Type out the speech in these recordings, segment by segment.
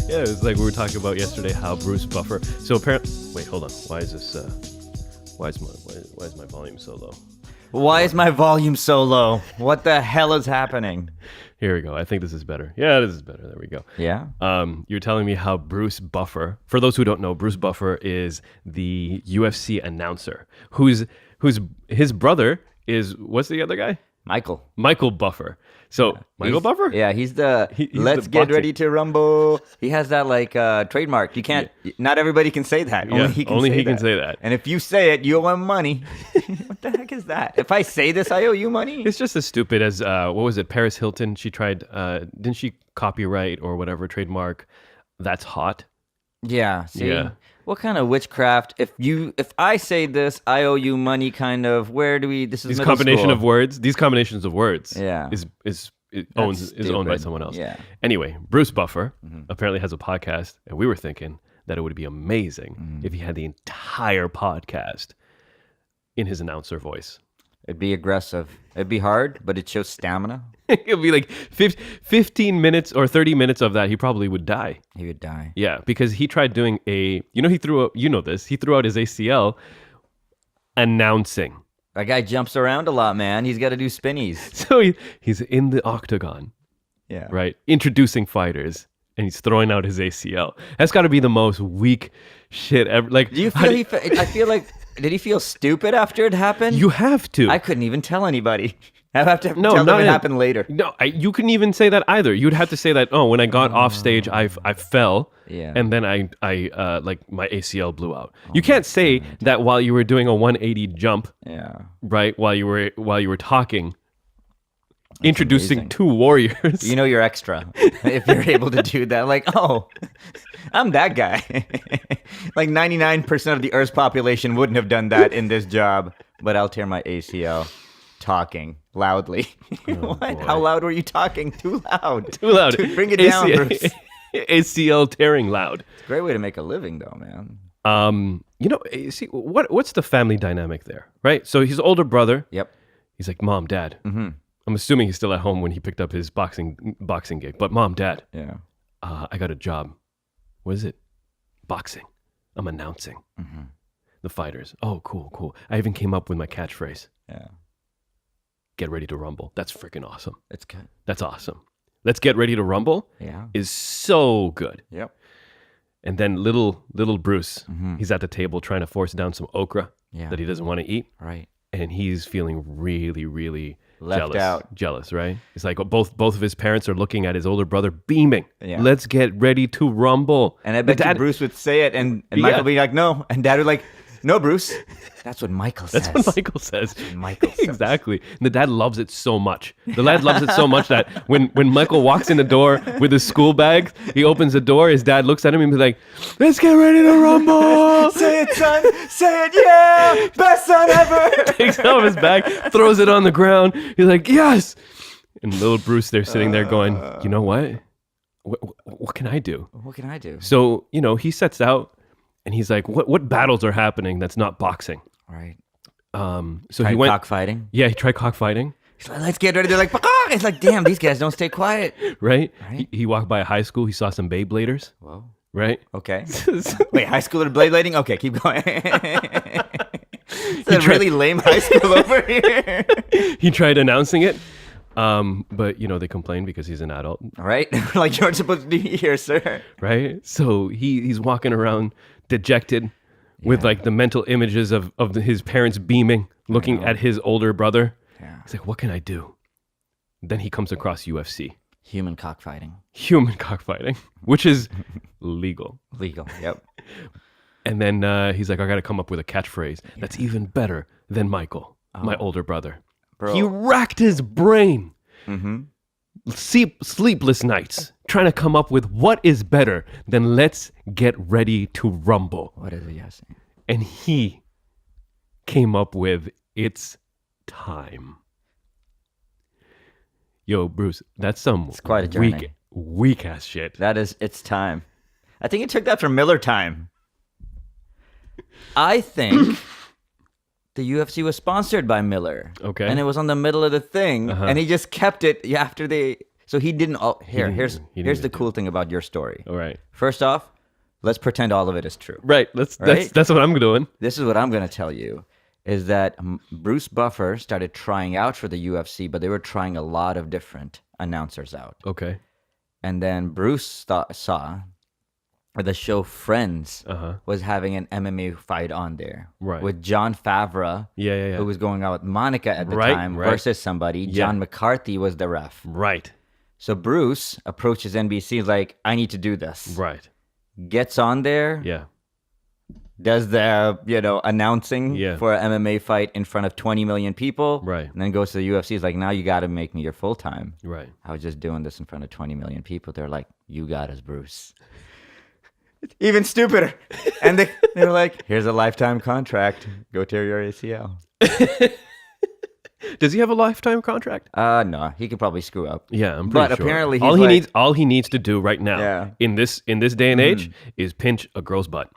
Yeah, it's like we were talking about yesterday how Bruce Buffer. So apparently, wait, hold on. Why is this? Why is my volume so low? Why is my volume so low? What the hell is happening? Here we go. I think this is better. Yeah, this is better. There we go. Yeah. You're telling me how Bruce Buffer. For those who don't know, Bruce Buffer is the UFC announcer. Whose his brother is, what's the other guy? Michael Buffer. So Michael Buffer? Yeah, he's the let's the get boxing. ready to rumble. He has that like trademark. You can't. Not everybody can say that. Only he can say that. And if you say it, you owe him money. What the heck is that? If I say this, I owe you money. It's just as stupid as what was it? Paris Hilton. She tried. Didn't she copyright or whatever trademark? That's hot. Yeah. See. Yeah. What kind of witchcraft? If I say this, I owe you money. Kind of. Where do we? This is These middle combination school. of words. These combinations of words. Yeah. Is owned by stupid. someone else. Yeah. Anyway, Bruce Buffer apparently has a podcast, and we were thinking that it would be amazing if he had the entire podcast in his announcer voice. It'd be aggressive. It'd be hard, but it shows stamina. It'd be like 15 minutes or 30 minutes of that. He probably would die. He would die. Yeah, because he tried doing he threw out his ACL announcing. That guy jumps around a lot, man. He's got to do spinnies. So he's in the octagon, Yeah. right? Introducing fighters, and he's throwing out his ACL. That's got to be the most weak shit ever. Like, Do you feel I feel like, did he feel stupid after it happened? you have to. I couldn't even tell anybody. I have to No, tell them not it even- happened later. No, you couldn't even say that either. You'd have to say that, oh, when I got off stage, I fell, Yeah. and then I like my ACL blew out. You can't say that while you were doing a 180 jump, Yeah. right? While you were talking, introducing amazing. two warriors. You know you're extra if you're able to do that. Like, oh, I'm that guy. Like 99% of the Earth's population wouldn't have done that in this job, but I'll tear my ACL talking loudly. What? boy. How loud were you talking? Too loud. Too loud. Dude, bring it down, Bruce. ACL tearing loud. Great way to make a living, though, man. See what's the family dynamic there, right? So his older brother, Yep. he's like, Mom, Dad. Mm-hmm. I'm assuming he's still at home when he picked up his boxing gig. But Mom, Dad, Yeah. I got a job. What is it? Boxing. I'm announcing the fighters. Oh, cool. I even came up with my catchphrase. Yeah. Get ready to rumble. That's freaking awesome. It's good. That's awesome. Let's get ready to rumble Yeah. is so good. Yep. And then little Bruce, he's at the table trying to force down some okra Yeah. that he doesn't want to eat. Right. And he's feeling really, really Left out. Jealous, right? It's like both of his parents are looking at his older brother beaming. Yeah. Let's get ready to rumble. And I bet Dad, you Bruce would say it, and Michael would be like, no. And Dad would like, no, Bruce. That's what Michael says. That's what Michael says. Michael says. Exactly. And the dad loves it so much. The dad loves it so much that when Michael walks in the door with his school bag, he opens the door, his dad looks at him and be like, let's get ready to rumble. Say it, son. Say it, yeah. Best son ever. Takes off his bag, throws it on the ground. He's like, yes. And little Bruce, they're sitting there going, you know what? What can I do? What can I do? So, he sets out and he's like, what battles are happening that's not boxing? Right. So Tried he went cockfighting. Yeah, he tried cockfighting. He's like, let's get ready. They're like, "Paka!" It's like, damn, these guys don't stay quiet. Right? Right. He walked by a high school. He saw some Beybladers. Whoa. Right? Okay. Wait, high schooler blade lighting? Okay, keep going. It's a really lame high school over here. He tried announcing it, but they complained because he's an adult, All right? Like, you're supposed to be here, sir. right? So he's walking around dejected with like the mental images of his parents beaming, looking at his older brother. Yeah. He's like, what can I do? Then he comes across UFC, Human cockfighting. human cockfighting, which is legal. Legal. Yep. And then he's like, I got to come up with a catchphrase that's even better than Michael, my older brother. Bro. He racked his brain. Sleepless nights trying to come up with what is better than let's get ready to rumble. What is it, Yasin? And he came up with it's time. Yo, Bruce, that's some quite a journey. weak ass shit. That is, it's time. I think he took that from Miller Time. I think the UFC was sponsored by Miller. Okay. And it was on the middle of the thing, and he just kept it after they. So he didn't. Here's the cool thing about your story. All right. First off, let's pretend all of it is true. Right. That's what I'm doing. This is what I'm going to tell you. Is that Bruce Buffer started trying out for the UFC, but they were trying a lot of different announcers out. Okay. And then Bruce saw the show Friends was having an MMA fight on there. Right. With John Favreau, who was going out with Monica at the time, versus somebody. Yeah. John McCarthy was the ref. Right. So Bruce approaches NBC like, I need to do this. Right. Gets on there. Yeah. Does the announcing for an MMA fight in front of 20 million people, right? And then goes to the UFC. He's like, now you got to make me your full time, right? I was just doing this in front of 20 million people. They're like, you got us, Bruce. Even stupider. And they were like, here's a lifetime contract. Go tear your ACL. Does he have a lifetime contract? No, he could probably screw up. Yeah, I'm pretty sure. But apparently, all he needs to do right now in this day and age is pinch a girl's butt.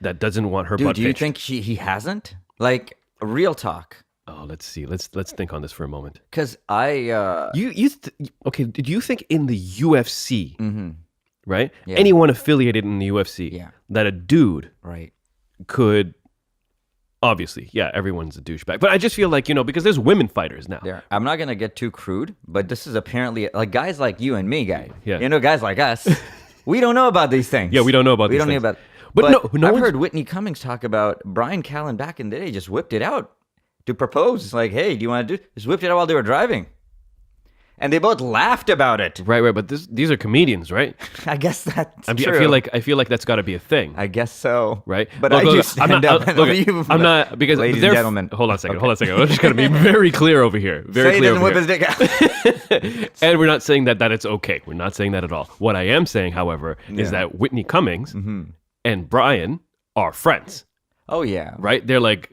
That doesn't want her butt. Do you think he hasn't? Like, real talk. Oh, let's see. Let's think on this for a moment. Because okay? Did you think in the UFC, right? Yeah. Anyone affiliated in the UFC, that a dude, could obviously, everyone's a douchebag. But I just feel like because there's women fighters now. Yeah. I'm not gonna get too crude, but this is apparently like guys like you and me, guys. Yeah. Guys like us. We don't know about these things. Yeah, we don't know about these things. We don't know about. But no, I've heard Whitney Cummings talk about Brian Callen back in the day just whipped it out to propose. It's like, hey, do you want to do? Just whipped it out while they were driving, and they both laughed about it. Right. But these are comedians, right? I guess that's true. I feel like that's got to be a thing. I guess so. Right. But I'm not because ladies and gentlemen. Hold on a second. I'm just gonna be very clear over here. Very clear. Say he doesn't whip his dick out. And we're not saying that it's okay. We're not saying that at all. What I am saying, however, is that Whitney Cummings and Brian are friends. Oh yeah, right. They're like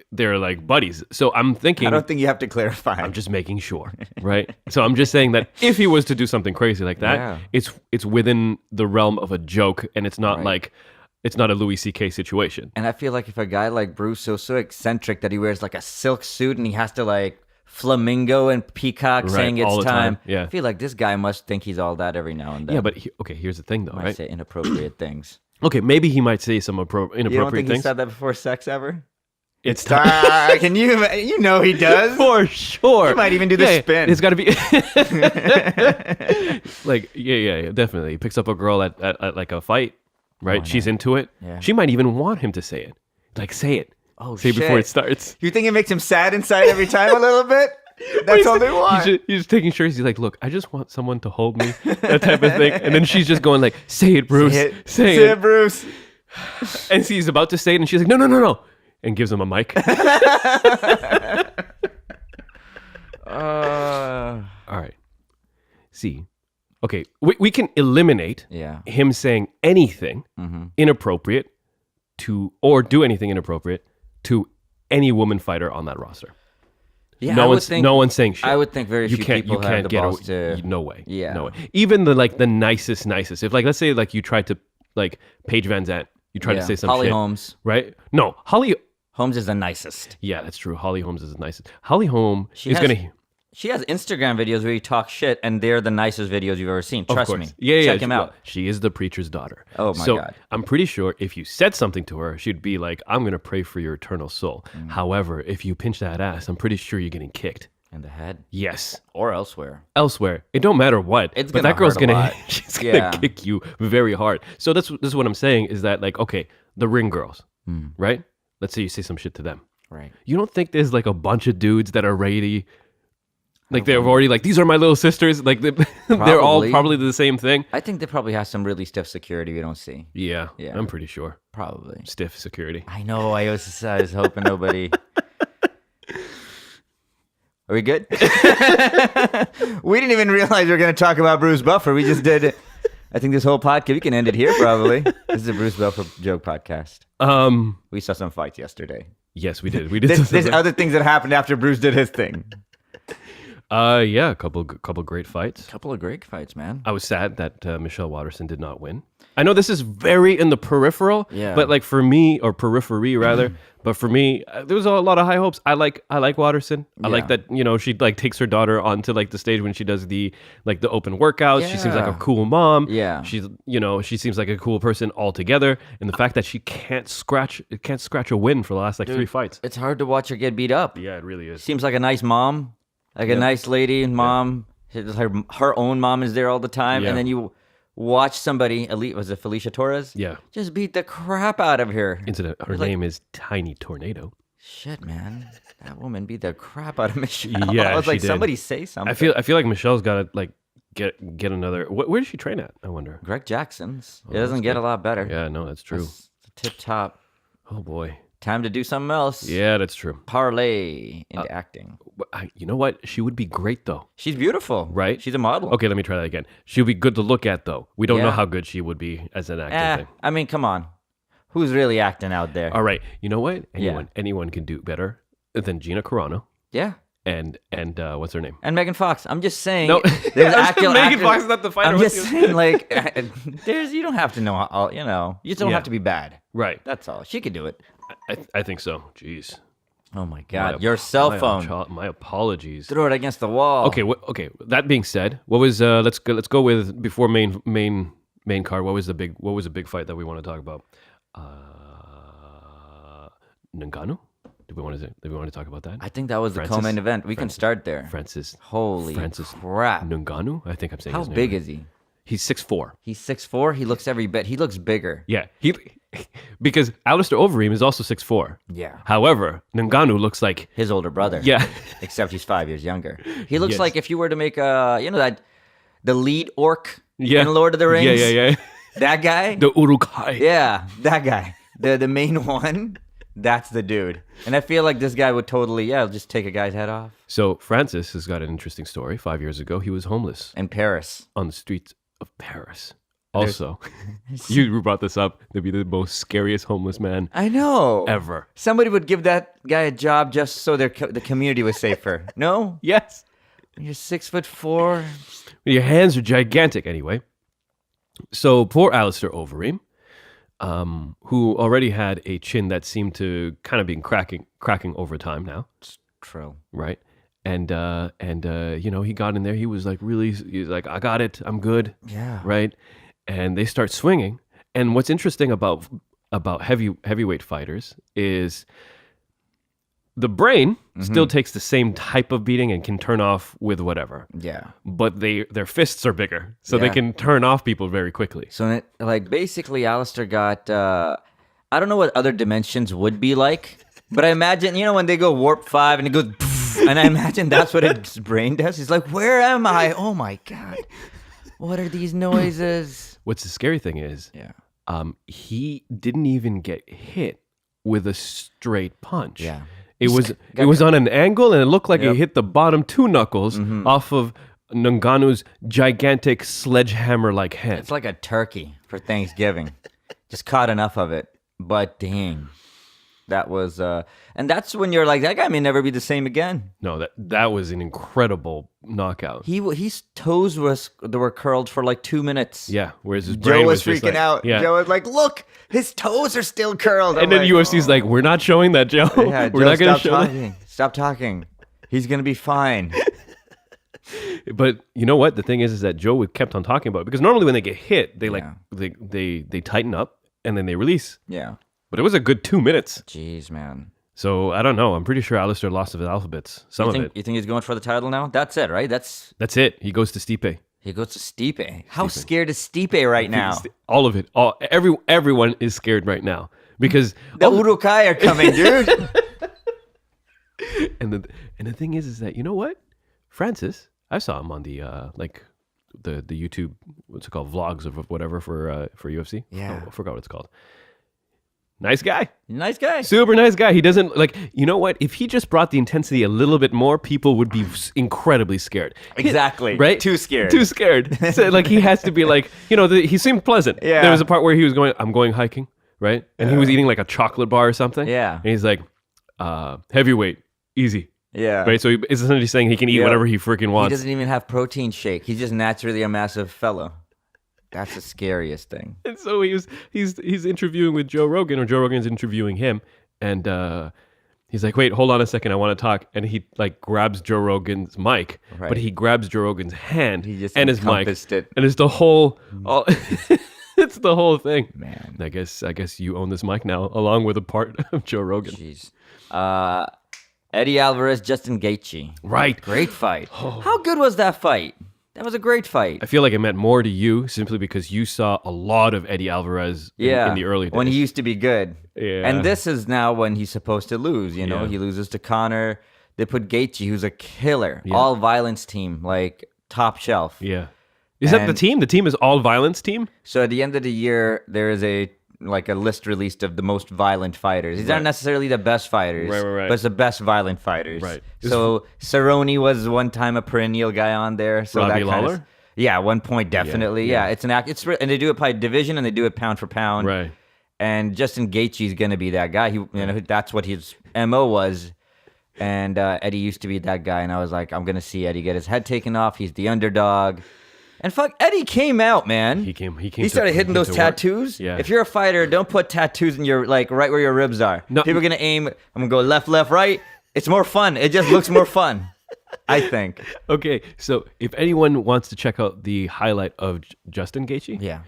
buddies. So I'm thinking. I don't think you have to clarify. I'm just making sure, right? So I'm just saying that if he was to do something crazy like that, it's within the realm of a joke, and it's not like it's not a Louis C.K. situation. And I feel like if a guy like Bruce is so eccentric that he wears like a silk suit and he has to like flamingo and peacock saying it's time. Yeah, I feel like this guy must think he's all that every now and then. Yeah, but here's the thing though, He might right? say inappropriate things. Okay, maybe he might say some inappropriate things. You don't think he said that before sex ever? It's time. Can you? He does for sure. He might even do the spin. It's got to be like definitely. He picks up a girl at like a fight, right? Oh, she's into it. Yeah. She might even want him to say it. Like say it. Oh, say shit. Before it starts. You think it makes him sad inside every time a little bit? That's all they want. He's just taking sure. He's like, look, I just want someone to hold me, that type of thing. And then she's just going like, say it, Bruce. Say it, Bruce. And he's about to say it, and she's like, no. And gives him a mic. All right. See. Okay. We can eliminate him saying anything inappropriate or do anything inappropriate to any woman fighter on that roster. Yeah, no one's saying shit. I would think very few people have the balls to... No way. Yeah. No way. Even the nicest. If let's say you tried to Paige Van Zandt, you tried to say some Holly shit. Holmes. Right? No, Holly Holmes is the nicest. Yeah, that's true. Holly Holmes is the nicest. Holly Holmes She has Instagram videos where you talk shit, and they're the nicest videos you've ever seen. Trust me. Check him out. She is the preacher's daughter. Oh, my God. I'm pretty sure if you said something to her, she'd be like, I'm going to pray for your eternal soul. However, if you pinch that ass, I'm pretty sure you're getting kicked. In the head? Yes. Or elsewhere. It don't matter what. But that girl's she's going to kick you very hard. So this is what I'm saying is that okay, the ring girls, right? Let's say you say some shit to them. Right. You don't think there's a bunch of dudes that are ready... they're already these are my little sisters. They're all probably the same thing. I think they probably have some really stiff security we don't see. Yeah, I'm pretty sure. Probably. Stiff security. I know. I was hoping nobody... Are we good? We didn't even realize we were going to talk about Bruce Buffer. We just did it. I think this whole podcast, we can end it here probably. This is a Bruce Buffer joke podcast. We saw some fights yesterday. Yes, we did. There's other things that happened after Bruce did his thing. A couple great fights. Couple of great fights, man. I was sad that Michelle Watterson did not win. I know this is very in the peripheral, Yeah. but like for me, or periphery rather, but for me, there was a lot of high hopes. I like Watterson. I like that, she like takes her daughter onto like the stage when she does the open workouts. She seems like a cool mom. Yeah. She's, she seems like a cool person altogether. And the fact that she can't scratch a win for the last like 3 fights. It's hard to watch her get beat up. Yeah, it really is. Seems like a nice mom, like a nice lady and mom. Her own mom is there all the time. Yeah. And then you watch somebody, was it Felicia Torres? Yeah. Just beat the crap out of her. Incident. Her name is Tiny Tornado. Shit, man. That woman beat the crap out of Michelle. Yeah, I was like, she did. somebody say something. I feel like Michelle's got to like get another. Where does she train at? I wonder. Greg Jackson's. It doesn't get a lot better. Yeah, no, that's true. That's tip top. Oh boy. Time to do something else. Yeah, that's true. Parlay into acting. You know what? She would be great though. She's beautiful. Right? She's a model. Okay, let me try that again. She would be good to look at though. We don't know how good she would be as an acting thing. I mean, come on. Who's really acting out there? All right. You know what? Anyone can do better than Gina Carano. Yeah. And what's her name? And Megan Fox. I'm just saying. No, Megan Fox is not the fighter. I'm just saying, like, you don't have to know all. You just don't have to be bad. Right. That's all. She could do it. I think so. Jeez. Oh my God! Your cell phone. My apologies. Throw it against the wall. Okay. Okay. That being said, what was let's go with before main card. What was the big fight that we want to talk about? Ngannou. Do we want to talk about that? I think that was the co-main event. We can start there. Francis Crap. Ngannou. I think I'm saying. How his name big right. is he? He's 6'4". He's 6'4". He looks every bit. He looks bigger. Yeah. Because Alistair Overeem is also 6'4". Yeah. However, Ngannou looks like his older brother. Yeah. Except he's 5 years younger. He looks like if you were to make the lead orc in Lord of the Rings. Yeah. That guy. The Uruk-hai. Yeah, that guy. The main one. That's the dude. And I feel like this guy would totally, just take a guy's head off. So Francis has got an interesting story. 5 years ago, he was homeless. In Paris. On the streets of Paris. Also, you brought this up to be the most scariest homeless man I know. Ever. Somebody would give that guy a job just so the community was safer. No? Yes. You're 6'4". Your hands are gigantic anyway. So poor Alistair Overeem, who already had a chin that seemed to kind of be cracking over time now. It's true. Right. And he got in there. He was like, I got it. I'm good. Yeah. Right. And they start swinging. And what's interesting about heavyweight fighters is the brain still takes the same type of beating and can turn off with whatever. Yeah. But their fists are bigger, so they can turn off people very quickly. So basically Alistair got, I don't know what other dimensions would be like, but I imagine, when they go warp 5 and it goes, and I imagine that's what his brain does. He's like, where am I? Oh my God. What are these noises? What's the scary thing is, he didn't even get hit with a straight punch. Yeah. It was on an angle, and it looked like it hit the bottom 2 knuckles off of Ngannou's gigantic sledgehammer-like head. It's like a turkey for Thanksgiving. Just caught enough of it. But dang. That was, and that's when you're like, that guy may never be the same again. No, that was an incredible knockout. His toes were curled for like 2 minutes. Yeah, whereas his brain Joe was just freaking out. Yeah. Joe was like, look, his toes are still curled. And then UFC's like, we're not showing that, Joe. Yeah, we're not going to show talking. That. Stop talking. He's going to be fine. But you know what? The thing is that Joe kept on talking about it, because normally when they get hit, they tighten up and then they release. Yeah. But it was a good 2 minutes. Jeez, man. So I don't know. I'm pretty sure Alistair lost his alphabets. You think he's going for the title now? That's it, right? That's it. He goes to Stipe. He goes to Stipe. How scared is Stipe right now? All of it. Everyone is scared right now because the Uruk-hai are coming, dude. And the thing is that, you know what, Francis, I saw him on the the YouTube, what's it called, vlogs of whatever for UFC. Yeah, I forgot what it's called. Nice guy. Super nice guy. He doesn't you know what? If he just brought the intensity a little bit more, people would be incredibly scared. Exactly. Right? Too scared. So he has to be he seemed pleasant. Yeah. There was a part where he was going, I'm going hiking, right? And he was eating like a chocolate bar or something. Yeah. And he's like, heavyweight, easy. Yeah. Right? So he's essentially saying he can eat whatever he freaking wants. He doesn't even have protein shake. He's just naturally a massive fellow. That's the scariest thing. And so he's interviewing with Joe Rogan, or Joe Rogan's interviewing him, and he's like, "Wait, hold on a second, I want to talk." And he like grabs Joe Rogan's mic, but he grabs Joe Rogan's hand and his mic, and it's the whole, it's the whole thing. Man, I guess you own this mic now, along with a part of Joe Rogan. Jeez. Eddie Alvarez, Justin Gaethje. Right, great fight. How good was that fight? That was a great fight. I feel like it meant more to you simply because you saw a lot of Eddie Alvarez in the early days. When he used to be good. Yeah. And this is now when he's supposed to lose, you know? He loses to Conor. They put Gaethje, who's a killer. All violence team, like top shelf. Yeah. Is that the team? The team is all violence team? So at the end of the year, there is a list released of the most violent fighters. These aren't necessarily the best fighters, right. but it's the best violent fighters. Right. So Cerrone was one time a perennial guy on there. So Robbie that Lawler? At one point, definitely. Yeah. It's and they do it by division and they do it pound for pound. Right. And Justin Gaethje is going to be that guy. That's what his MO was. And Eddie used to be that guy. And I was like, I'm going to see Eddie get his head taken off. He's the underdog. And Eddie came out, man. He started hitting those tattoos. Yeah. If you're a fighter, don't put tattoos in your, right where your ribs are. No. People are going to aim. I'm going to go left, right. It's more fun. It just looks more fun, I think. Okay, so if anyone wants to check out the highlight of Justin Gaethje,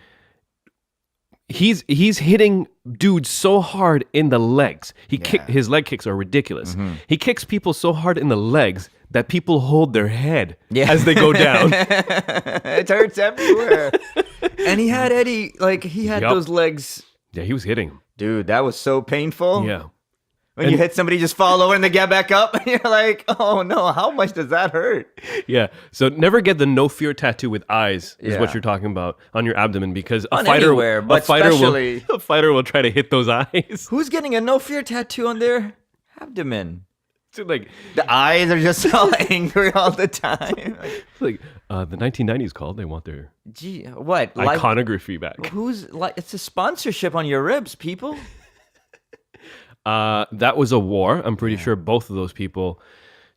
he's hitting dudes so hard in the legs. His leg kicks are ridiculous. Mm-hmm. He kicks people so hard in the legs that people hold their head as they go down. It hurts everywhere. And he had Eddie, he had those legs. Yeah, he was hitting him. Dude, that was so painful. Yeah. When you hit somebody, just fall over and they get back up. And you're like, oh no, how much does that hurt? Yeah. So never get the no fear tattoo with eyes is what you're talking about on your abdomen, because a fighter will try to hit those eyes. Who's getting a no fear tattoo on their abdomen? Dude, the eyes are just all angry all the time. The 1990s called. They want their what iconography back. It's a sponsorship on your ribs, people. That was a war. I'm pretty sure both of those people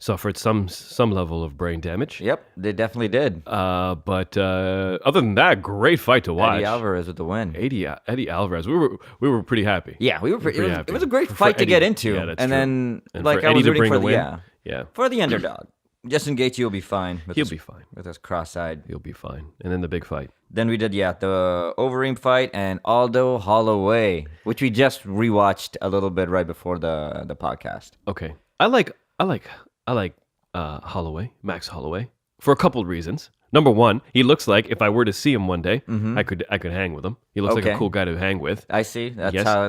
suffered some level of brain damage. Yep, they definitely did. But other than that, great fight to watch. Eddie Alvarez with the win. Eddie Alvarez. We were pretty happy. Yeah, we were pretty happy. It was a great fight to get into. Yeah, that's and true. then and I was rooting for the win. For the underdog. Justin Gaethje will be fine. He'll be fine with us cross-eyed. He'll be fine. And then the big fight. Then we did the Overeem fight and Aldo Holloway, which we just rewatched a little bit right before the podcast. Okay, I like Holloway, Max Holloway, for a couple of reasons. Number one, he looks like, if I were to see him one day, I could hang with him. He looks like a cool guy to hang with. I see. That's how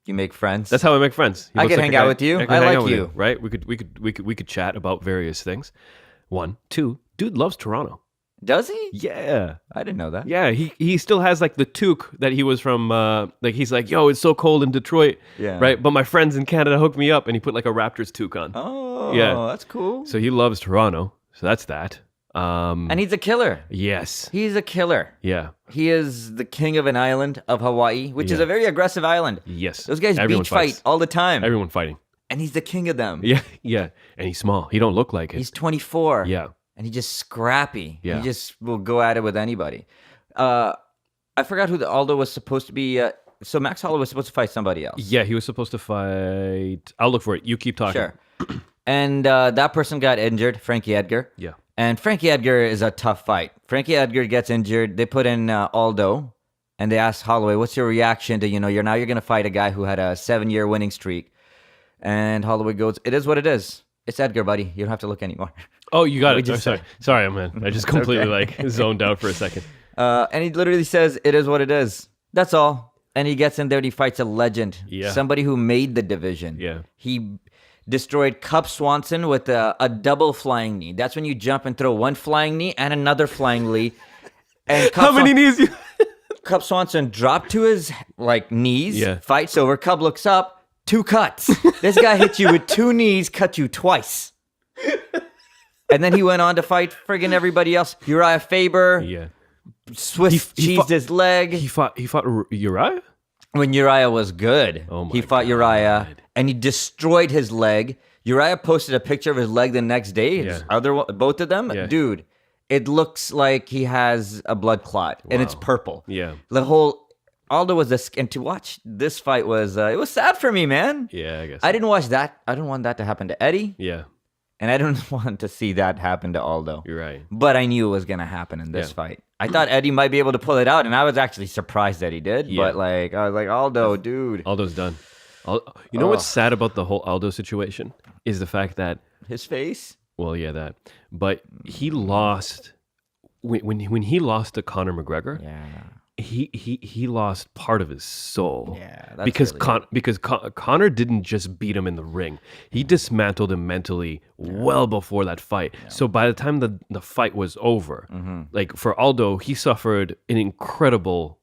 you make friends. That's how I make friends. I can hang out with you. I like you. Right? We could chat about various things. 1, 2, dude loves Toronto. Does he? Yeah. I didn't know that. Yeah, he still has the toque that he was from, he's like, yo, it's so cold in Detroit. Yeah. Right? But my friends in Canada hooked me up, and he put a Raptors toque on. Oh, yeah. That's cool. So he loves Toronto. So that's that. And he's a killer. Yes. He's a killer. Yeah. He is the king of an island of Hawaii, which is a very aggressive island. Yes. Those guys beach fight all the time. Everyone fighting. And he's the king of them. Yeah, yeah. And he's small. He don't look like it. He's 24. Yeah. And he's just scrappy. Yeah. He just will go at it with anybody. I forgot who Aldo was supposed to be. So Max Holloway was supposed to fight somebody else. Yeah, he was supposed to fight. I'll look for it. You keep talking. Sure. And that person got injured, Frankie Edgar. Yeah. And Frankie Edgar is a tough fight. Frankie Edgar gets injured. They put in Aldo, and they asked Holloway, "What's your reaction to you're going to fight a guy who had a 7-year winning streak?" And Holloway goes, "It is what it is. It's Edgar, buddy. You don't have to look anymore." Oh, you got it. Sorry, man. I just completely zoned out for a second. And he literally says, "It is what it is." That's all. And he gets in there and he fights a legend. Yeah. Somebody who made the division. Yeah. He destroyed Cub Swanson with a double flying knee. That's when you jump and throw one flying knee and another flying knee. And how many knees you? Cub Swanson dropped to his knees. Yeah. Fights over. Cub looks up. 2 cuts. This guy hit you with 2 knees, cut you twice. And then he went on to fight friggin' everybody else. Uriah Faber. Yeah. Swiss cheesed his leg. He fought Uriah? When Uriah was good. Oh my he fought God. Uriah and he destroyed his leg. Uriah posted a picture of his leg the next day. Yeah. Both of them. Yeah. Dude, it looks like he has a blood clot, and it's purple. Yeah. The whole Aldo was this, and to watch this fight was it was sad for me, man. Yeah, I guess. I didn't watch that. I didn't want that to happen to Eddie. Yeah. And I don't want to see that happen to Aldo. You're right. But I knew it was gonna happen in this fight. I thought Eddie might be able to pull it out, and I was actually surprised that he did. Yeah. But like, I was like, Aldo, dude. Aldo's done. You know what's sad about the whole Aldo situation is the fact that his face. Well, yeah, that. But he lost when he lost to Conor McGregor. Yeah. He lost part of his soul. Yeah, that's because really Conor didn't just beat him in the ring. He dismantled him mentally well before that fight. Yeah. So by the time the fight was over, like for Aldo, he suffered an incredible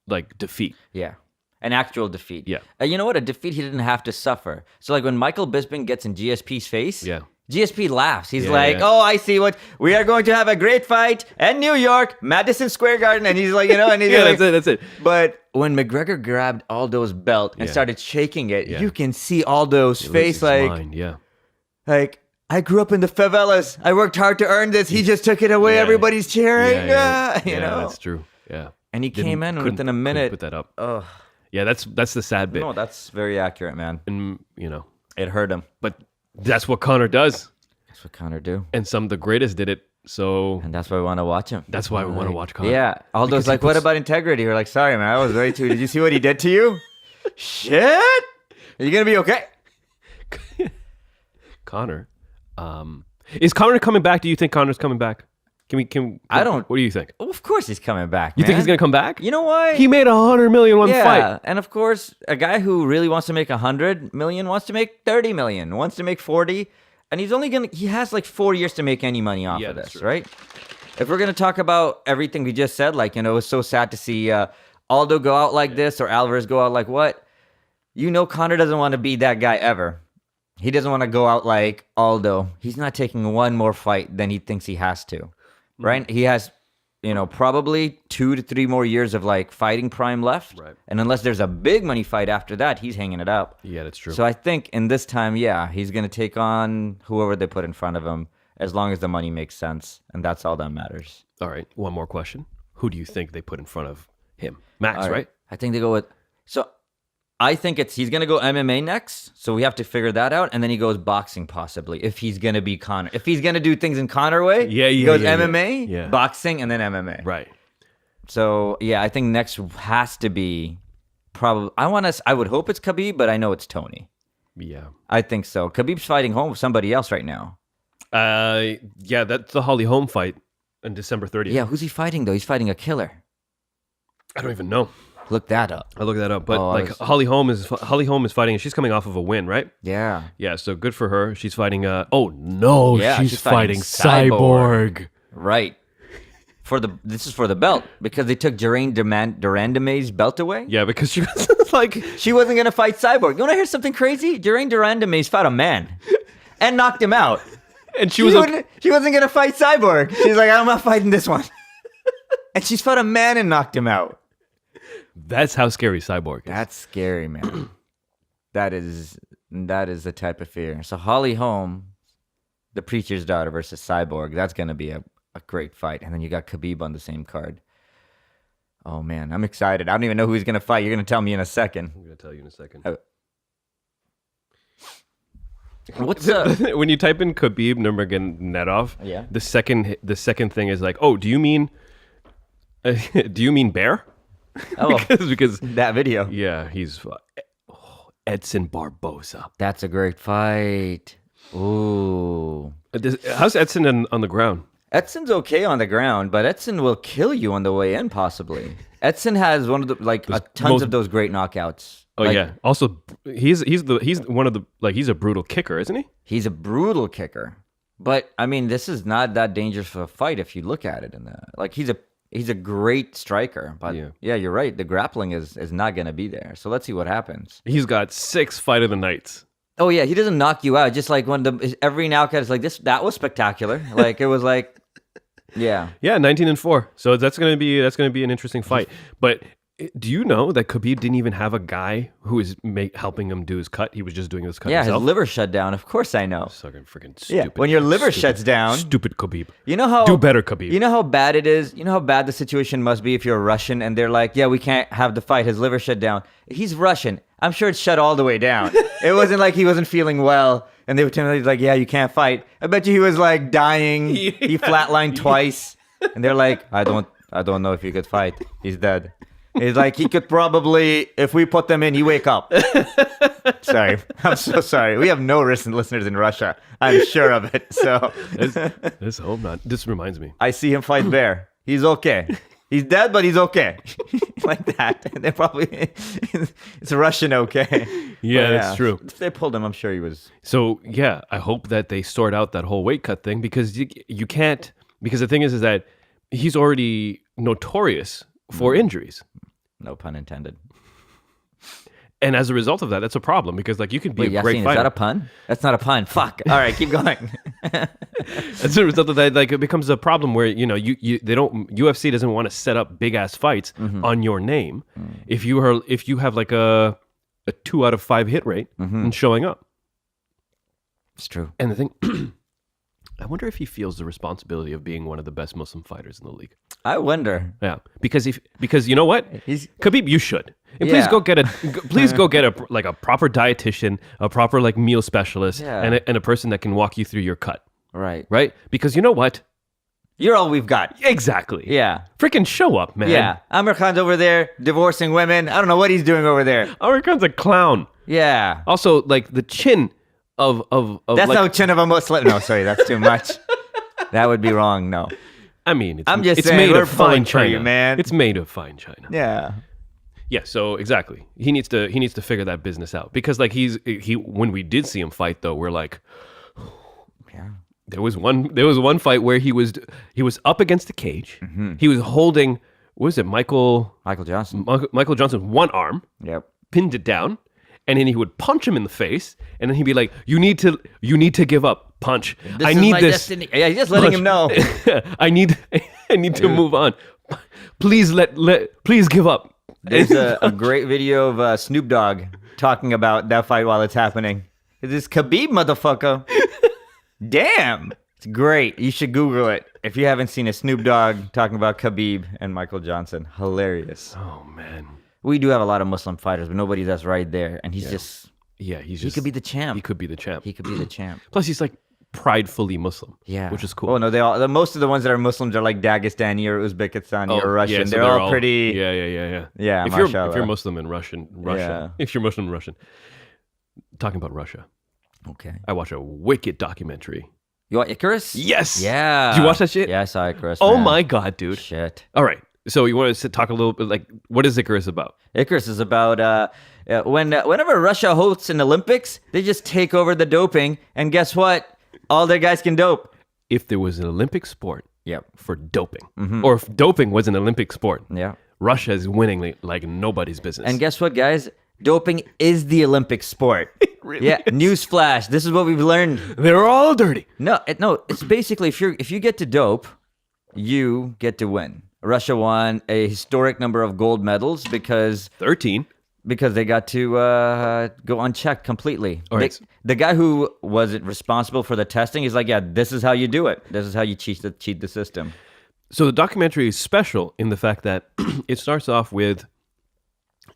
like defeat. Yeah. An actual defeat. Yeah. You know what? A defeat he didn't have to suffer. So like when Michael Bisping gets in GSP's face, yeah. GSP laughs. He's like, "Oh, I see what we are going to have a great fight at New York, Madison Square Garden," and he's like, and he's like, that's it. But when McGregor grabbed Aldo's belt and started shaking it, you can see Aldo's face like, like I grew up in the favelas. I worked hard to earn this. He just took it away. Everybody's cheering. You know, that's true. Yeah, and he came in within a minute. Put that up. Oh, yeah, that's the sad bit. No, that's very accurate, man. And it hurt him, but. That's what Conor does. That's what Conor do. And some of the greatest did it. So and that's why we want to watch him. That's why we want to watch Conor. Yeah. Aldo's like, what about integrity? We're like, sorry, man. I was ready to. Did you see what he did to you? Shit. Are you going to be okay? Conor. Is Conor coming back? Do you think Conor's coming back? I don't. What do you think? Well, of course he's coming back. You think he's gonna come back? You know why? He made $100 million one fight. Yeah, and of course, a guy who really wants to make $100 million wants to make $30 million, wants to make 40, and he has like 4 years to make any money off of this, right? If we're gonna talk about everything we just said, like it's so sad to see Aldo go out like this or Alvarez go out like what? Conor doesn't want to be that guy ever. He doesn't want to go out like Aldo. He's not taking one more fight than he thinks he has to. Right? He has, probably 2 to 3 more years of like fighting prime left. Right. And unless there's a big money fight after that, he's hanging it up. Yeah, that's true. So I think in this time, he's going to take on whoever they put in front of him as long as the money makes sense. And that's all that matters. All right. One more question. Who do you think they put in front of him? Max, right? I think they go with... So I think he's going to go MMA next, so we have to figure that out, and then he goes boxing possibly, if he's going to be Conor. If he's going to do things in Conor way, he goes MMA, boxing, and then MMA. Right. So, I think next has to be probably, I would hope it's Khabib, but I know it's Tony. Yeah. I think so. Khabib's fighting home with somebody else right now. Yeah, that's the Holly Holm fight on December 30th. Yeah, who's he fighting though? He's fighting a killer. I don't even know. Look that up. I looked that up, but Holly Holm is fighting. She's coming off of a win, right? Yeah. Yeah. So good for her. She's fighting. She's fighting Cyborg. Right. This is for the belt because they took Jeraine Durandeme's belt away. Yeah, because she was she wasn't gonna fight Cyborg. You want to hear something crazy? Jeraine Durandeme's fought a man and knocked him out, and she wasn't gonna fight Cyborg. She's like, I'm not fighting this one, and she's fought a man and knocked him out. That's how scary Cyborg is. That's scary, man. that is the type of fear. So Holly Holm, the preacher's daughter versus Cyborg, that's going to be a great fight. And then you got Khabib on the same card. Oh, man, I'm excited. I don't even know who he's going to fight. You're going to tell me in a second. I'm going to tell you in a second. What's when you type in Khabib Nurmagomedov, the second thing is like, oh, do you mean bear? Oh, because that video. Yeah, he's Edson Barboza. That's a great fight. Ooh. How's Edson on the ground? Edson's okay on the ground, but Edson will kill you on the way in, possibly. Edson has one of the tons of those great knockouts. Oh yeah. Also, he's one of the he's a brutal kicker, isn't he? He's a brutal kicker, but I mean, this is not that dangerous of a fight if you look at it. He's a great striker, but yeah, you're right. The grappling is not going to be there. So let's see what happens. He's got 6 fight of the nights. Oh yeah, he doesn't knock you out. Just like every knockout is like this. That was spectacular. Like it was like, yeah, 19-4. So that's going to be an interesting fight. But Do you know that Khabib didn't even have a guy who was helping him do his cut? He was just doing his cut himself. His liver shut down. Of course I know. Fucking freaking stupid. Yeah, when your liver shuts down. Stupid Khabib. You know how... Do better, Khabib. You know how bad it is? You know how bad the situation must be if you're a Russian and they're like, yeah, we can't have the fight. His liver shut down. He's Russian. I'm sure it shut all the way down. It wasn't like he wasn't feeling well and they were telling him, like, yeah, you can't fight. I bet you he was like dying. Yeah. He flatlined twice. And they're like, I don't know if he could fight. He's dead. He's like, he could probably, if we put them in, he wake up. Sorry. I'm so sorry. We have no listeners in Russia. I'm sure of it. So let's hope not. This reminds me. I see him fight Bear. He's okay. He's dead, but he's okay. Like that. And they're probably, it's Russian okay. Yeah, that's true. If they pulled him, I'm sure he was. So, yeah, I hope that they sort out that whole weight cut thing because you can't, because the thing is that he's already notorious for injuries. No pun intended. And as a result of that, that's a problem because like you can be a great fighter. Is that a pun? That's not a pun. Fuck. All right, keep going. As a result of that, like it becomes a problem where UFC doesn't want to set up big ass fights on your name if you have like a 2 out of 5 hit rate in showing up. It's true. And the thing, I wonder if he feels the responsibility of being one of the best Muslim fighters in the league. I wonder. Yeah, because you know what, Khabib, you should. And please go get a proper dietitian, a proper like meal specialist, and a person that can walk you through your cut. Right. Because you know what, you're all we've got. Exactly. Yeah. Freaking show up, man. Yeah. Amir Khan's over there divorcing women. I don't know what he's doing over there. Amir Khan's a clown. Yeah. Also, like the chin of that's no chin of a Muslim. No, sorry, that's too much. That would be wrong. No. I mean, I'm just saying, made of fine china, you, man. It's made of fine china. Yeah. Yeah. So exactly, he needs to figure that business out because like he when we did see him fight though, we're like, yeah. There was one fight where he was up against the cage. He was holding, what was it, Michael Johnson. Michael Johnson one arm. Yep. Pinned it down. And then he would punch him in the face, and then he'd be like, "You need to give up. Punch. I need this." Destiny. Yeah, he's just letting him know. I need to move on. Please please give up. There's a great video of Snoop Dogg talking about that fight while it's happening. It's this Khabib motherfucker. Damn, it's great. You should Google it if you haven't seen a Snoop Dogg talking about Khabib and Michael Johnson. Hilarious. Oh man. We do have a lot of Muslim fighters, but nobody that's right there. And he's just... Yeah, he could be the champ. He could be the champ. Plus, he's like pridefully Muslim. Yeah. Which is cool. Oh, no, most of the ones that are Muslims are like Dagestani or Uzbekistani or Russian. Yeah, so they're all pretty... Yeah. Yeah, if you're Muslim and Russian. Yeah. If you're Muslim and Russian. Talking about Russia. Okay. I watched a wicked documentary. You want Icarus? Yes. Yeah. Did you watch that shit? Yeah, I saw Icarus. Oh my God, dude. Shit. All right. So you want to talk a little bit, like, what is Icarus about? Icarus is about whenever Russia hosts an Olympics, they just take over the doping, and guess what? All their guys can dope. If there was an Olympic sport for doping, Mm-hmm. or if doping was an Olympic sport, Russia is winning like nobody's business. And guess what, guys? Doping is the Olympic sport. Really is. Newsflash. This is what we've learned. They're all dirty. No, it's basically if you get to dope, you get to win. Russia won a historic number of gold medals because 13. Because they got to go unchecked completely. Right. The guy who was responsible for the testing is like, yeah, this is how you do it. This is how you cheat the system. So the documentary is special in the fact that it starts off with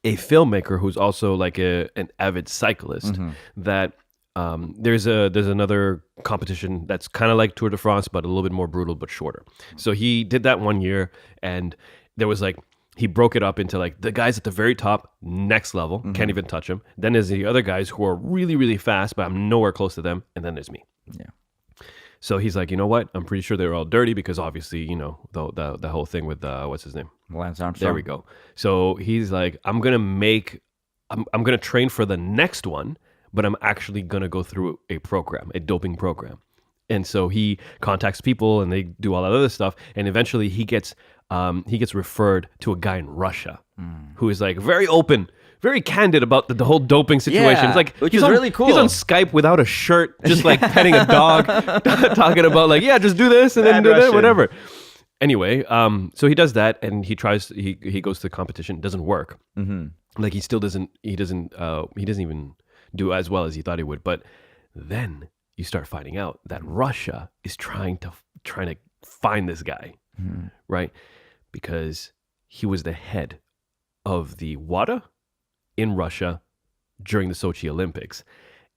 a filmmaker who's also like an avid cyclist. That there's another competition that's kind of like Tour de France, but a little bit more brutal, but shorter. So he did that one year, and there was like, he broke it up into like the guys at the very top, next level, can't even touch them. Then there's the other guys who are really, really fast, but I'm nowhere close to them. And then there's me. Yeah. So he's like, you know what? I'm pretty sure they're all dirty because obviously, you know, the whole thing with what's his name? Lance Armstrong. There we go. So he's like, I'm gonna train for the next one, but I'm actually gonna go through a doping program. And so he contacts people and they do all that other stuff. And eventually he gets referred to a guy in Russia who is like very open, very candid about the whole doping situation. It's like, which is really cool. He's on Skype without a shirt, just like petting a dog, talking about like, yeah, just do this and then do that, whatever. Anyway, so he does that, and he goes to the competition. It doesn't work. Like he still doesn't even do as well as he thought he would. But then you start finding out that Russia is trying to find this guy, right? Because he was the head of the WADA in Russia during the Sochi Olympics.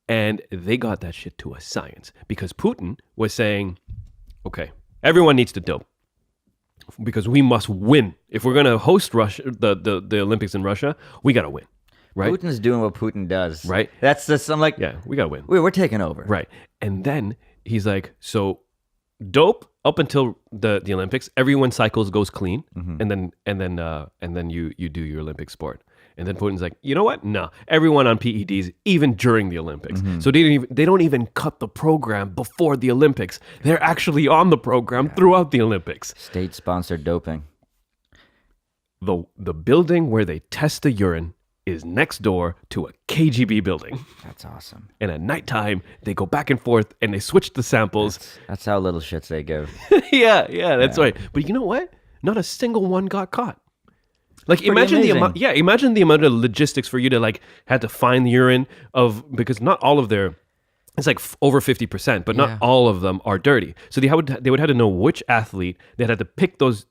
And they got that shit to a science because Putin was saying, okay, everyone needs to dope because we must win. If we're going to host Russia, the Olympics in Russia, we got to win. Right? Putin's doing what Putin does. Right. That's just, I'm like, yeah, we got to win. We're taking over. Right. And then he's like, so dope up until the Olympics, everyone cycles goes clean. And then you do your Olympic sport. And then Putin's like, you know what? No, everyone on PEDs, even during the Olympics. So they don't even cut the program before the Olympics. They're actually on the program throughout the Olympics. State-sponsored doping. The building where they test the urine is next door to a KGB building. That's awesome. And at nighttime, they go back and forth and they switch the samples. That's how little shits they give. yeah, that's right. But you know what? Not a single one got caught. Like imagine the amount of logistics for you to like had to find the urine because not all of their it's like over 50%, but not all of them are dirty. So they would have to know which athlete. They had to pick those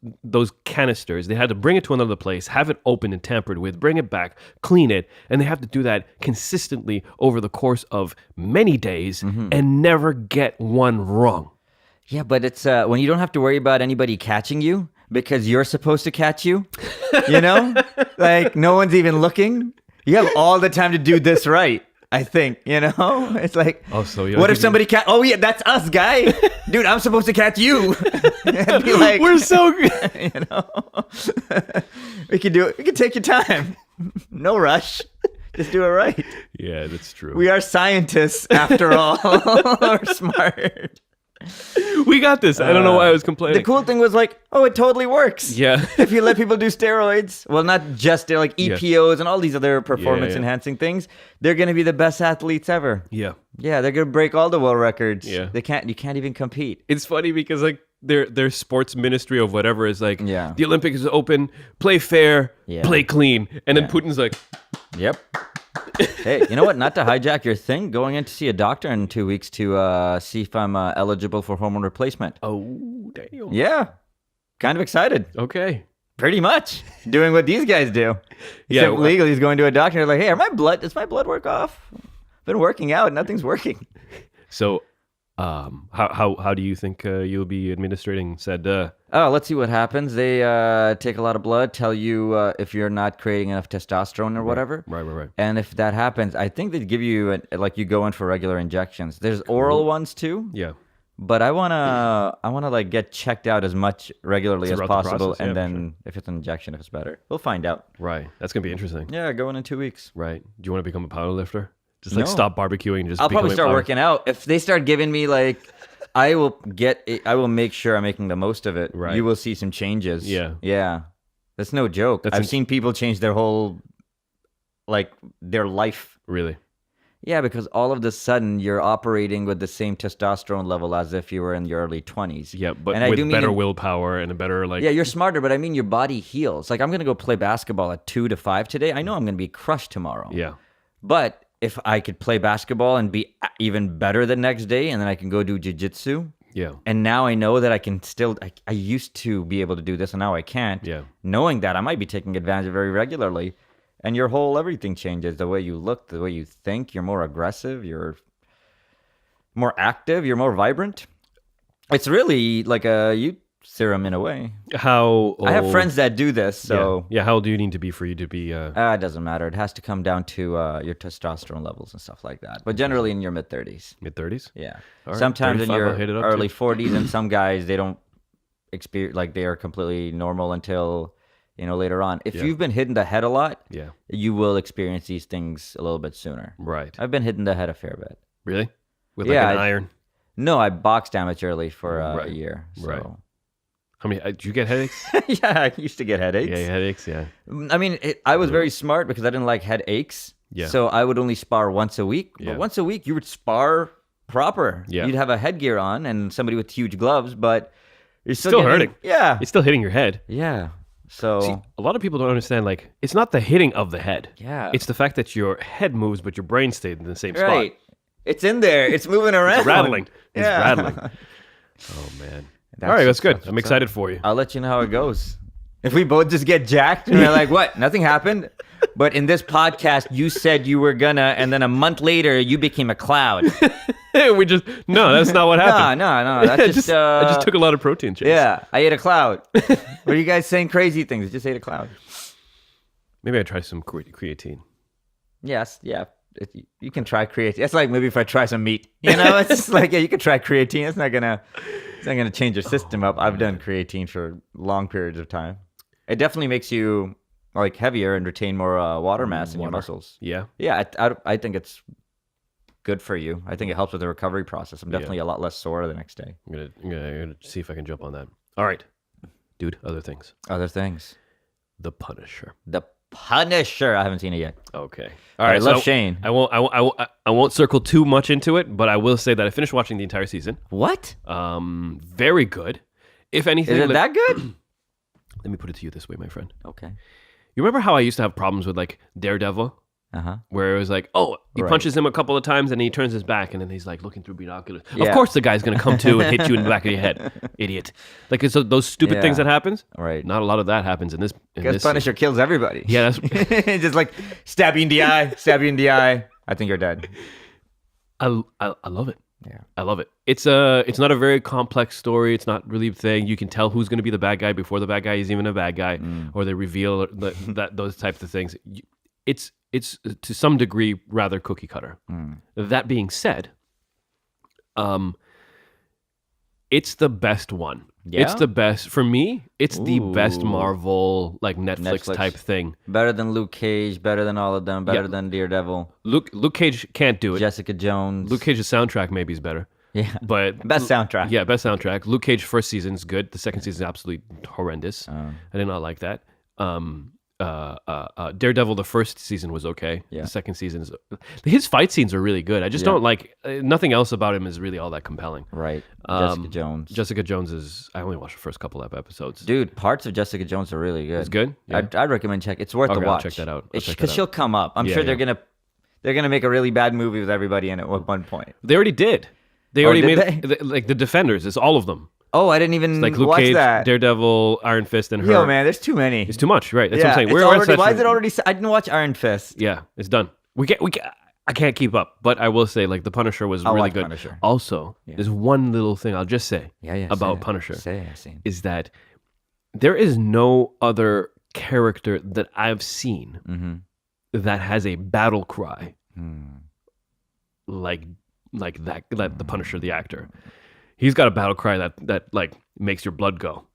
canisters. They had to bring it to another place, have it opened and tampered with, bring it back, clean it, and they have to do that consistently over the course of many days and never get one wrong. Yeah, but it's when you don't have to worry about anybody catching you because you're supposed to catch you, you know? Like no one's even looking. You have all the time to do this right. I think, you know, it's like, what if somebody oh yeah, that's us, guy. Dude, I'm supposed to catch you. And be like, we're so good. You know, we can do it. We can take your time. No rush. Just do it right. Yeah, that's true. We are scientists after all. We're smart. We got this. I don't know why I was complaining. The cool thing was like, oh, it totally works. Yeah. If you let people do steroids, well, not just like EPOs and all these other performance enhancing things, they're going to be the best athletes ever. Yeah. Yeah, they're going to break all the world records. Yeah. You can't even compete. It's funny because like their sports ministry of whatever is like, the Olympics is open, play fair, play clean. And then Putin's like, yep. Hey, you know what? Not to hijack your thing, going in to see a doctor in 2 weeks to see if I'm eligible for hormone replacement. Oh, damn. Yeah. Kind of excited. Okay. Pretty much. Doing what these guys do. Except legally, he's going to a doctor like, hey, does my blood work off? Been working out. Nothing's working. So, how do you think you'll be administrating said? Let's see what happens. They take a lot of blood, tell you if you're not creating enough testosterone or whatever. Right. And if that happens, I think they give you you go in for regular injections. There's oral ones too. Yeah. But I wanna like get checked out as much regularly as possible, and then if it's an injection, if it's better, we'll find out. Right. That's gonna be interesting. Yeah, going in 2 weeks. Right. Do you want to become a powerlifter? Just like stop barbecuing and just. I'll probably start working out. If they start giving me like, I will make sure I'm making the most of it. Right. You will see some changes. Yeah. That's no joke. I've seen people change their whole, their life. Really? Yeah, because all of a sudden you're operating with the same testosterone level as if you were in your early 20s. Yeah, but with better willpower and a better Yeah, you're smarter, but I mean your body heals. Like I'm going to go play basketball at 2 to 5 today. I know I'm going to be crushed tomorrow. Yeah. But if I could play basketball and be even better the next day, and then I can go do jiu-jitsu. Yeah. And now I know that I can still, I used to be able to do this and now I can't. Yeah. Knowing that I might be taking advantage of it very regularly. And your whole everything changes. The way you look, the way you think, you're more aggressive, you're more active, you're more vibrant. It's really like a youth serum in a way. How old? I have friends that do this, so... Yeah, how old do you need to be for you to be... It doesn't matter. It has to come down to your testosterone levels and stuff like that. But generally in your mid-30s. Mid-30s? Yeah. Right. Sometimes in your early 40s, and some guys, they don't experience... Like, they are completely normal until... later on. If you've been hit in the head a lot, you will experience these things a little bit sooner. Right. I've been hit in the head a fair bit. Really? With an iron? No, I boxed amateurly for a year. So. Right. How many? Did you get headaches? Yeah, I used to get headaches. Yeah, headaches, yeah. I mean, I was very smart because I didn't like headaches. Yeah. So I would only spar once a week. Yeah. But once a week, you would spar proper. Yeah. You'd have a headgear on and somebody with huge gloves, but... You're still hurting. Yeah. It's still hitting your head. Yeah. So see, a lot of people don't understand, like, it's not the hitting of the head. Yeah. It's the fact that your head moves, but your brain stayed in the same right. spot. It's in there. It's moving around. It's rattling. It's Yeah. rattling. Oh, man. All right, that's good. I'm excited for you. I'll let you know how it goes. If we both just get jacked and we're like, what? Nothing happened? But in this podcast, you said you were gonna, and then a month later, you became a cloud. We just, no, that's not what happened. No. That's I just took a lot of protein shakes. Yeah, I ate a cloud. What are you guys saying crazy things? I just ate a cloud. Maybe I try some creatine. Yes, yeah. You can try creatine. It's like maybe if I try some meat. You know, it's just like, yeah, you can try creatine. It's not gonna change your system up. I've done creatine for long periods of time. It definitely makes you like heavier and retain more water mass in your muscles. Yeah. Yeah, I think it's good for you. I think it helps with the recovery process. I'm definitely a lot less sore the next day. I'm gonna see if I can jump on that. All right, dude. Other things. The Punisher. I haven't seen it yet. Okay. All right. I love Shane. I won't circle too much into it, but I will say that I finished watching the entire season. What? Very good. If anything, is it that good? Let me put it to you this way, my friend. Okay. You remember how I used to have problems with like Daredevil? Where it was like, oh, he punches him a couple of times and he turns his back and then he's like looking through binoculars. Yeah. Of course the guy's going to come to and hit you in the back of your head. Idiot. Like it's those stupid things that happens. Right. Not a lot of that happens in this. Because Punisher kills everybody. Yeah. That's just like stab you in the eye. I think you're dead. I love it. Yeah. I love it. It's not a very complex story. It's not really a thing. You can tell who's going to be the bad guy before the bad guy is even a bad guy, or they reveal that those types of things. It's to some degree rather cookie cutter. That being said, it's the best one. Yeah? It's the best for me. It's the best Marvel like Netflix type thing. Better than Luke Cage. Better than all of them. Better than Daredevil. Luke Cage can't do it. Jessica Jones. Luke Cage's soundtrack maybe is better. Yeah, but best soundtrack. Yeah, best soundtrack. Luke Cage first season is good. The second season is absolutely horrendous. I did not like that. Daredevil, the first season was okay. Yeah. The second season is his fight scenes are really good. I just don't like nothing else about him is really all that compelling. Right. Jessica Jones is. I only watched the first couple of episodes. Dude, parts of Jessica Check are really good. It's good. Yeah. I'd recommend check. It's worth the watch. I'll check that out. Because she'll come up. I'm sure they're gonna make a really bad movie with everybody in it at one point. They already did. They already made like the Defenders. It's all of them. Oh, I didn't even like Luke watch Cage, that. Daredevil, Iron Fist, and her. Yo, man, there's too many. It's too much, right? That's what I'm saying. Why is it already? I didn't watch Iron Fist. Yeah, it's done. I can't keep up, but I will say, like, the Punisher was really good. Punisher. Also, there's one little thing I'll just say about Punisher is that there is no other character that I've seen that has a battle cry like the Punisher, the actor. He's got a battle cry that like makes your blood go.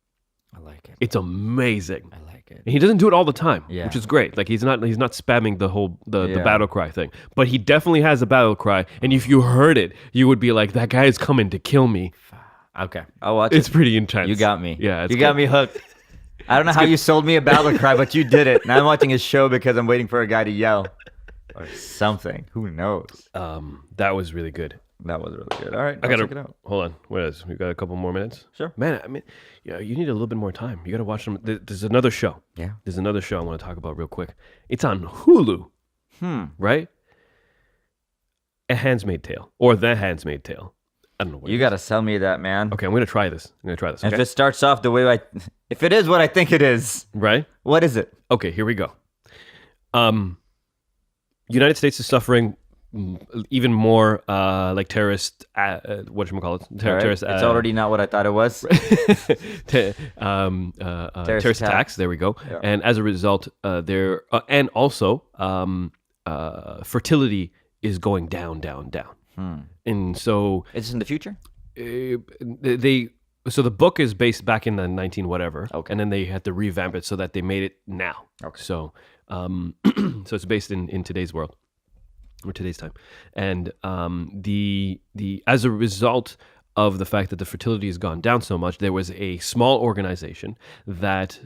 I like it. It's amazing. I like it. And he doesn't do it all the time, Yeah. which is great. Like he's not spamming the battle cry thing, but he definitely has a battle cry. And if you heard it, you would be like, "That guy is coming to kill me." Okay, I'll watch it. It's pretty intense. You got me. Yeah, you got me hooked. I don't know how you sold me a battle cry, but you did it. Now I'm watching his show because I'm waiting for a guy to yell or something. Who knows? That was really good. That was really good. All right, I gotta check it out. Hold on. What is? We got a couple more minutes. Sure, man. I mean, you need a little bit more time. You got to watch them. There's another show. Yeah, there's another show I want to talk about real quick. It's on Hulu. Right? A Handmaid's Tale or The Handmaid's Tale. I don't know what you got to sell me that, man. Okay, I'm gonna try this. Okay? If it starts off the way if it is what I think it is, right? What is it? Okay, here we go. United States is suffering even more like terrorist whatchamacallit terrorist it's already not what I thought it was. Terrorist attacks, there we go. Yeah. And as a result there and also fertility is going down. And so it's in the future. So the book is based back in the 19 whatever, okay. And then they had to revamp it so that they made it now. Okay. So so it's based in today's world. Or today's time, and the as a result of the fact that the fertility has gone down so much, there was a small organization that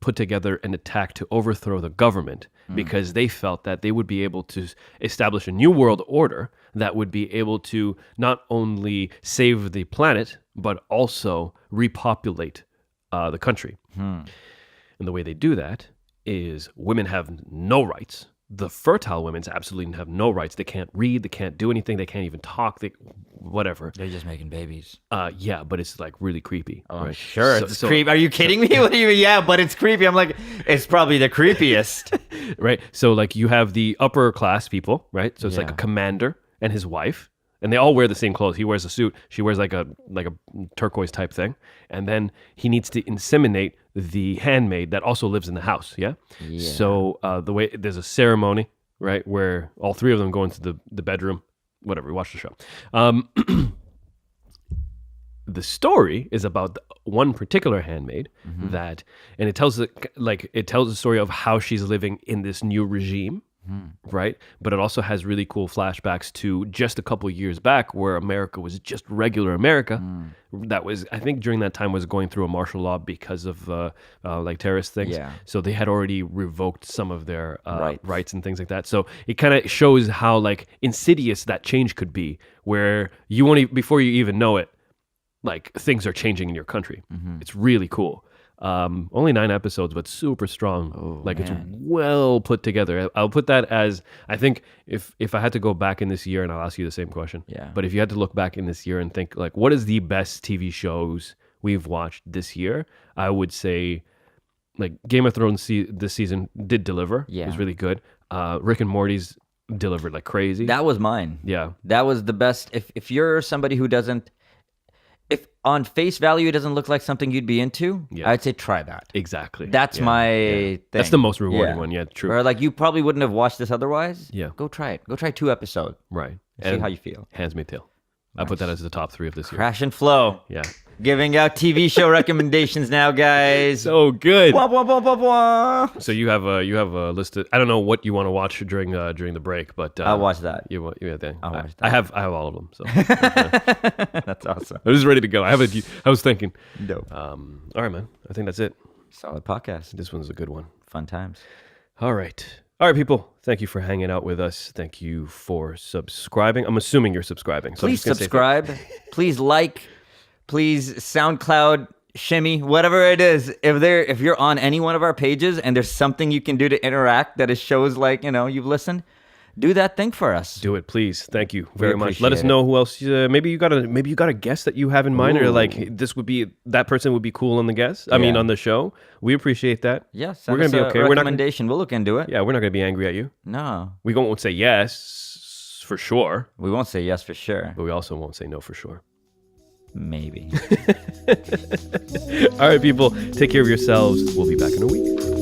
put together an attack to overthrow the government because they felt that they would be able to establish a new world order that would be able to not only save the planet, but also repopulate the country. And the way they do that is women have no rights. The fertile women absolutely have no rights. They can't read. They can't do anything. They can't even talk. Whatever. They're just making babies. Yeah, but it's like really creepy. Oh, right? Sure. It's creepy. Are you kidding me? What do you mean? Yeah, but it's creepy. I'm like, it's probably the creepiest. Right. So like you have the upper class people, right? So it's like a commander and his wife. And they all wear the same clothes. He wears a suit. She wears like a turquoise type thing. And then he needs to inseminate the handmaid that also lives in the house. Yeah. So there's a ceremony, right, where all three of them go into the bedroom. Whatever. Watch the show. The story is about one particular handmaid and it tells the story of how she's living in this new regime. Right, but it also has really cool flashbacks to just a couple years back where America was just regular America. That was, I think, during that time was going through a martial law because of like terrorist things. So they had already revoked some of their rights and things like that. So it kind of shows how like insidious that change could be, where you won't before you even know it, like things are changing in your country. It's really cool. Only 9 episodes, but super strong. It's well put together. I'll put that as, I think if I had to go back in this year, and I'll ask you the same question. But if you had to look back in this year and think like, what is the best TV shows we've watched this year? I would say like Game of Thrones this season did deliver. It was really good. Rick and Morty's delivered like crazy. That was mine. Yeah. That was the best. If you're somebody who doesn't, if on face value it doesn't look like something you'd be into, I'd say try that. Exactly. That's my thing. That's the most rewarding one. Yeah, true. Or like you probably wouldn't have watched this otherwise. Yeah. Go try it. Go try 2 episodes. Right. See how you feel. Handmaid's Tale. I put that as the top 3 of this year. Crash and Flow. Yeah. Giving out TV show recommendations now, guys. So good. Wah, wah, wah, wah, wah. So you have a list of, I don't know what you want to watch during the break, but I'll watch that. You watch that. I'll watch that. I have all of them. So that's awesome. I was ready to go. I was thinking. Dope. All right, man. I think that's it. Solid podcast. This one's a good one. Fun times. All right, people. Thank you for hanging out with us. Thank you for subscribing. I'm assuming you're subscribing. So please subscribe. Please like. Please SoundCloud, shimmy, whatever it is. If you're on any one of our pages and there's something you can do to interact that it shows like, you've listened, do that thing for us. Do it, please. Thank you very much. Let us know who else. Maybe you got a guest that you have in mind, or like that person would be cool on the guest. I mean, on the show. We appreciate that. Yes, we're gonna be okay. Recommendation. We'll look into it. Yeah, we're not gonna be angry at you. No, we won't say yes for sure. We won't say yes for sure, but we also won't say no for sure. Maybe. All right, people. Take care of yourselves. We'll be back in a week.